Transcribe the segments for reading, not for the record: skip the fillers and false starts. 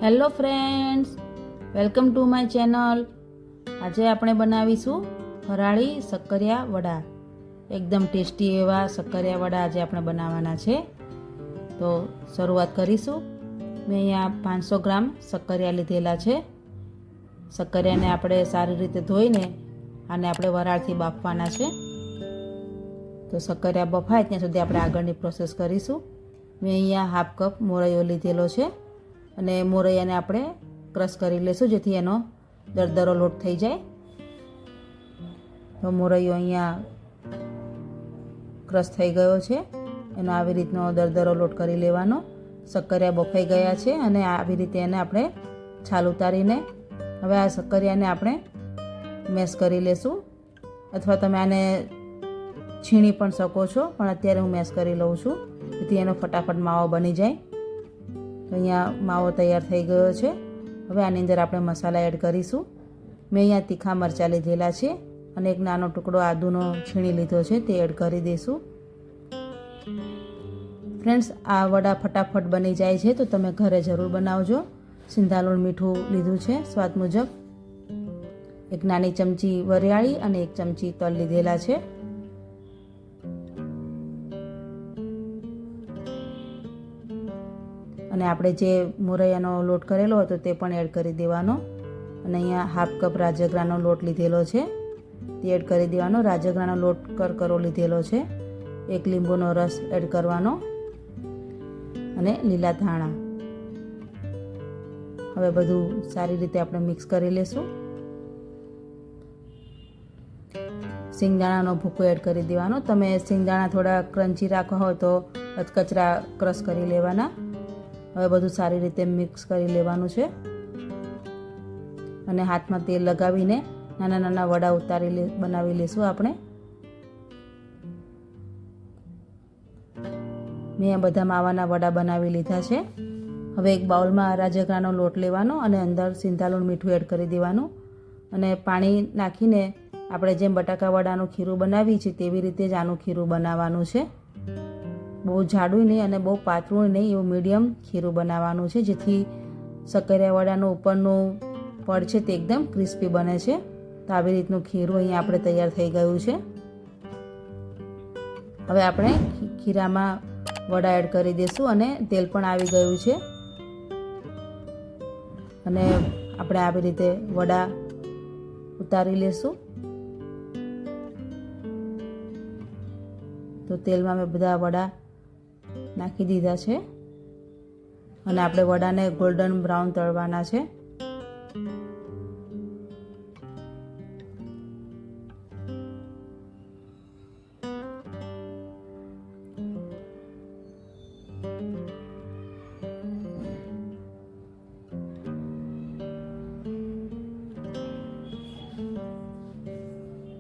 Hello friends, welcome to my channel. આજે આપણે બનાવીશું ફરાળી સક્કરિયા વડા. એકદમ ટેસ્ટી એવા સક્કરિયા વડા આજે આપણે બનાવવાના છે. તો શરૂઆત કરીશું. મેં અહીંયા 500 ગ્રામ સક્કરિયા લીધેલા છે. સક્કરિયાને આપણે સારી રીતે ધોઈને આને આપણે વરાળથી બાફવાના છે. તો સક્કરિયા બફાય ત્યાં સુધી આપણે આગળની પ્રોસેસ કરીશું. મેં અહીંયા હાફ કપ મોરૈયો લીધેલો છે અને મોરૈયાને આપણે ક્રશ કરી લઈશું જેથી એનો દરદરો લોટ થઈ જાય. તો મોરૈયો અહીંયા ક્રશ થઈ ગયો છે. એનો આવી રીતનો દરદરો લોટ કરી લેવાનો. સક્કરિયા બફાઈ ગયા છે અને આવી રીતે એને આપણે છાલ ઉતારીને હવે આ સક્કરિયાને આપણે મેશ કરી લેશું, અથવા તમે આને છીણી પણ શકો છો, પણ અત્યારે હું મેશ કરી લઉં છું જેથી એનો ફટાફટ માવો બની જાય. તો અહીંયા માવો તૈયાર થઈ ગયો છે. હવે આની અંદર આપણે મસાલા એડ કરીશું. મેં અહીંયા તીખા મરચાં લીધેલા છે અને એક નાનો ટુકડો આદુનો છીણી લીધો છે, તે એડ કરી દઈશું. ફ્રેન્ડ્સ, આ વડા ફટાફટ બની જાય છે, તો તમે ઘરે જરૂર બનાવજો. સિંધાલુણ મીઠું લીધું છે સ્વાદ મુજબ. એક નાની ચમચી વરિયાળી અને એક ચમચી તલ લીધેલા છે. અને આપણે જે મોરૈયાનો લોટ કરેલો હતો તે પણ એડ કરી દેવાનો. અને અહીંયા હાફ કપ રાજગરાનો લોટ લીધેલો છે, તે એડ કરી દેવાનો. રાજગરાનો લોટ કરકરો લીધેલો છે. એક લીંબુનો રસ એડ કરવાનો અને લીલા ધાણા. હવે બધું સારી રીતે આપણે મિક્સ કરી લેશું. સિંગદાણાનો ભૂકો એડ કરી દેવાનો. તમે સિંગદાણા થોડા ક્રન્ચી રાખવા હોય તો કચરા ક્રશ કરી લેવાના. હવે બધું સારી રીતે મિક્સ કરી લેવાનું છે અને હાથમાં તેલ લગાવીને નાના નાના વડા બનાવી લેશું આપણે. મેં આ બધા માવાના વડા બનાવી લીધા છે. હવે એક બાઉલમાં રાજગરાનો લોટ લેવાનો અને અંદર સિંધાલુણ મીઠું એડ કરી દેવાનું અને પાણી નાખીને આપણે જેમ બટાકા વડાનું ખીરું બનાવીએ છીએ તેવી રીતે જ આનું ખીરું બનાવવાનું છે. બહુ જાડું નહીં અને બહુ પાતળું નહીં, એવું મીડિયમ ખીરું બનાવવાનું છે જેથી સક્કરિયા વડાનું ઉપરનું પડ છે તે એકદમ ક્રિસ્પી બને છે. તો આવી રીતનું ખીરું અહીંયા આપણે તૈયાર થઈ ગયું છે. હવે આપણે ખીરામાં વડા એડ કરી દઈશું અને તેલ પણ આવી ગયું છે. અને આપણે આવી રીતે વડા ઉતારી લેશું. તો તેલમાં મેં બધા વડા નાખી દીધા છે અને આપણે વડાને ગોલ્ડન બ્રાઉન તળવાના છે.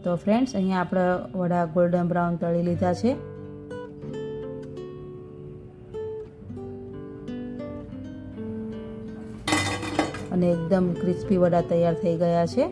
તો ફ્રેન્ડ્સ, અહીંયા આપણે વડા ગોલ્ડન બ્રાઉન તળી લીધા છે. અને એકદમ ક્રિસ્પી વડા તૈયાર થઈ ગયા છે.